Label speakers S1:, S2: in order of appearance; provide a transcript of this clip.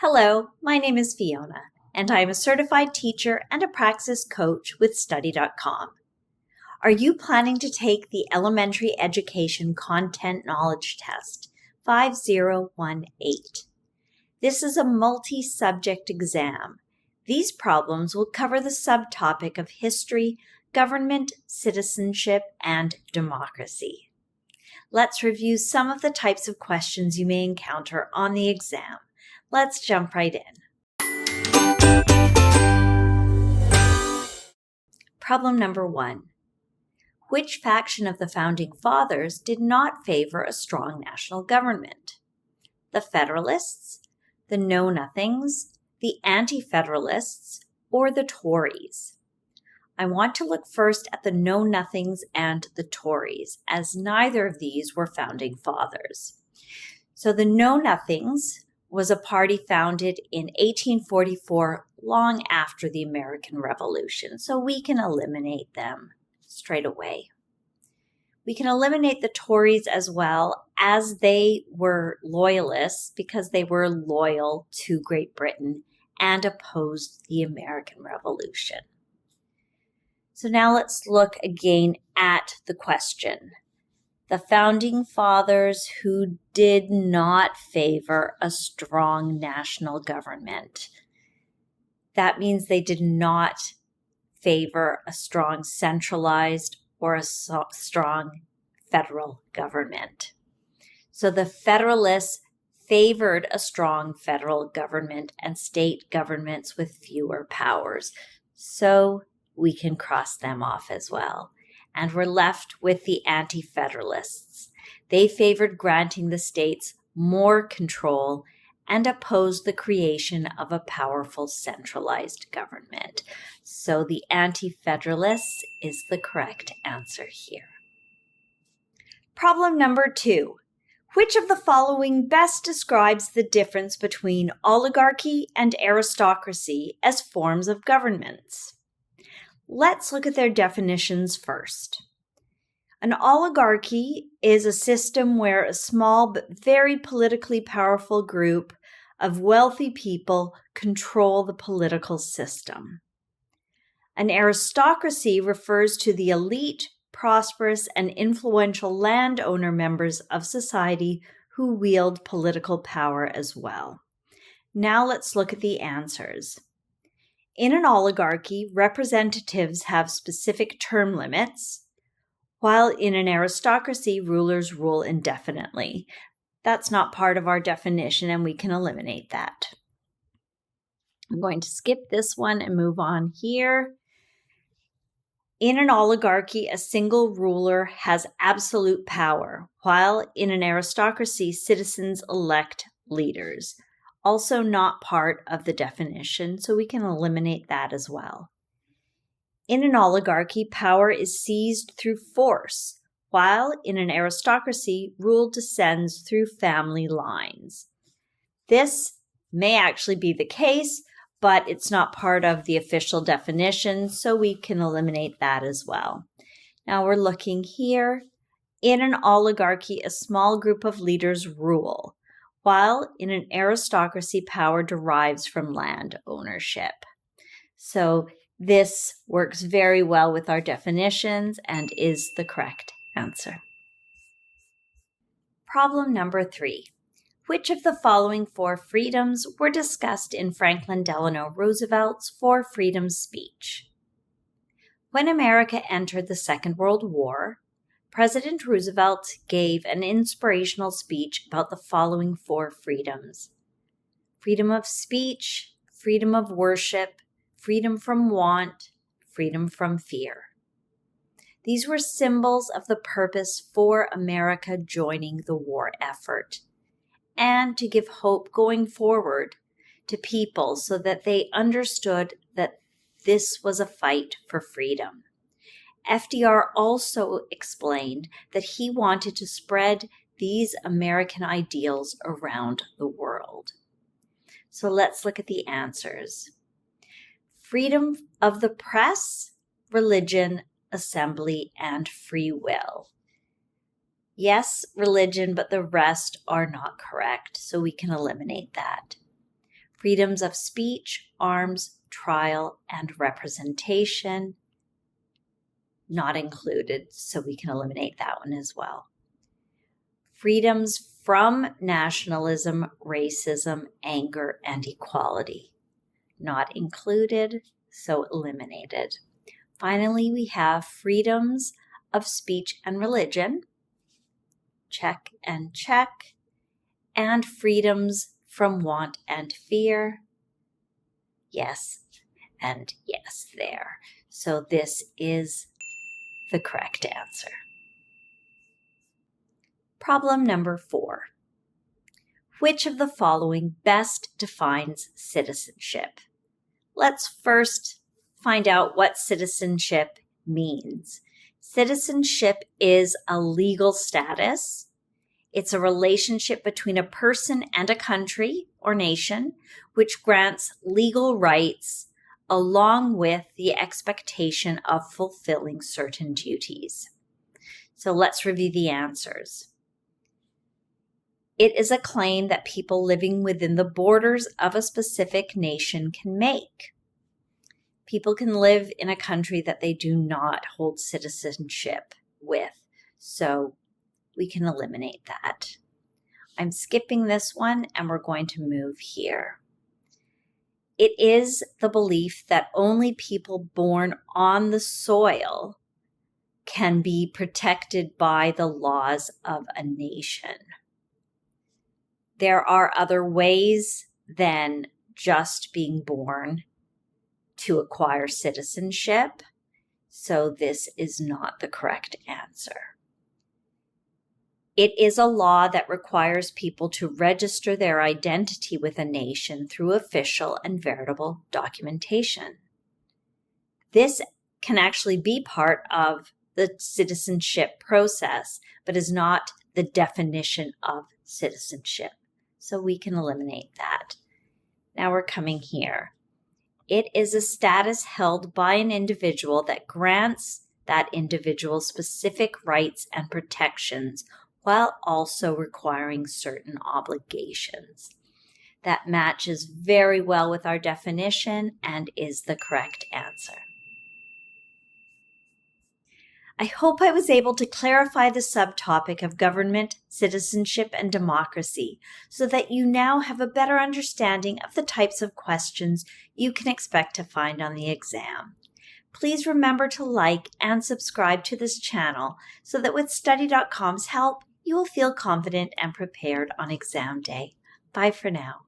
S1: Hello, my name is Fiona, and I am a certified teacher and a Praxis coach with Study.com. Are you planning to take the Elementary Education Content Knowledge Test 5018? This is a multi-subject exam. These problems will cover the subtopic of history, government, citizenship, and democracy. Let's review some of the types of questions you may encounter on the exam. Let's jump right in. Problem number 1. Which faction of the Founding Fathers did not favor a strong national government? The Federalists, the Know-Nothings, the Anti-Federalists, or the Tories? I want to look first at the Know-Nothings and the Tories, as neither of these were Founding Fathers. So the Know-Nothings was a party founded in 1844, long after the American Revolution, so we can eliminate them straight away. We can eliminate the Tories as well, as they were loyalists because they were loyal to Great Britain and opposed the American Revolution. So now let's look again at the question. The Founding Fathers who did not favor a strong national government. That means they did not favor a strong centralized or a strong federal government. So the Federalists favored a strong federal government and state governments with fewer powers. So we can cross them off as well. And we're left with the Anti-Federalists. They favored granting the states more control and opposed the creation of a powerful centralized government. So the Anti-Federalists is the correct answer here. Problem number 2. Which of the following best describes the difference between oligarchy and aristocracy as forms of governments? Let's look at their definitions first. An oligarchy is a system where a small but very politically powerful group of wealthy people control the political system. An aristocracy refers to the elite, prosperous, and influential landowner members of society who wield political power as well. Now let's look at the answers. In an oligarchy, representatives have specific term limits, while in an aristocracy, rulers rule indefinitely. That's not part of our definition, and we can eliminate that. I'm going to skip this one and move on here. In an oligarchy, a single ruler has absolute power, while in an aristocracy, citizens elect leaders. Also not part of the definition, so we can eliminate that as well. In an oligarchy, power is seized through force, while in an aristocracy, rule descends through family lines. This may actually be the case, but it's not part of the official definition, so we can eliminate that as well. Now we're looking here. In an oligarchy, a small group of leaders rule, while in an aristocracy, power derives from land ownership. So this works very well with our definitions and is the correct answer. Problem number 3. Which of the following 4 freedoms were discussed in Franklin Delano Roosevelt's 4 Freedoms speech? When America entered the Second World War, President Roosevelt gave an inspirational speech about the following 4 freedoms: freedom of speech, freedom of worship, freedom from want, freedom from fear. These were symbols of the purpose for America joining the war effort and to give hope going forward to people so that they understood that this was a fight for freedom. FDR also explained that he wanted to spread these American ideals around the world. So let's look at the answers. Freedom of the press, religion, assembly, and free will. Yes, religion, but the rest are not correct, so we can eliminate that. freedoms of speech, arms, trial, and representation, not included, so we can eliminate that one as well. Freedoms from nationalism, racism, anger, and equality, not included, so eliminated. Finally, we have freedoms of speech and religion, check and check, and freedoms from want and fear, yes and yes there. So this is the correct answer. Problem number 4. Which of the following best defines citizenship? Let's first find out what citizenship means. Citizenship is a legal status. It's a relationship between a person and a country or nation, which grants legal rights along with the expectation of fulfilling certain duties. So let's review the answers. It is a claim that people living within the borders of a specific nation can make. People can live in a country that they do not hold citizenship with, so we can eliminate that. I'm skipping this one and we're going to move here. It is the belief that only people born on the soil can be protected by the laws of a nation. There are other ways than just being born to acquire citizenship, so this is not the correct answer. It is a law that requires people to register their identity with a nation through official and veritable documentation. This can actually be part of the citizenship process, but is not the definition of citizenship. So we can eliminate that. Now we're coming here. It is a status held by an individual that grants that individual specific rights and protections while also requiring certain obligations. That matches very well with our definition and is the correct answer. I hope I was able to clarify the subtopic of government, citizenship, and democracy so that you now have a better understanding of the types of questions you can expect to find on the exam. Please remember to like and subscribe to this channel so that with Study.com's help, you will feel confident and prepared on exam day. Bye for now.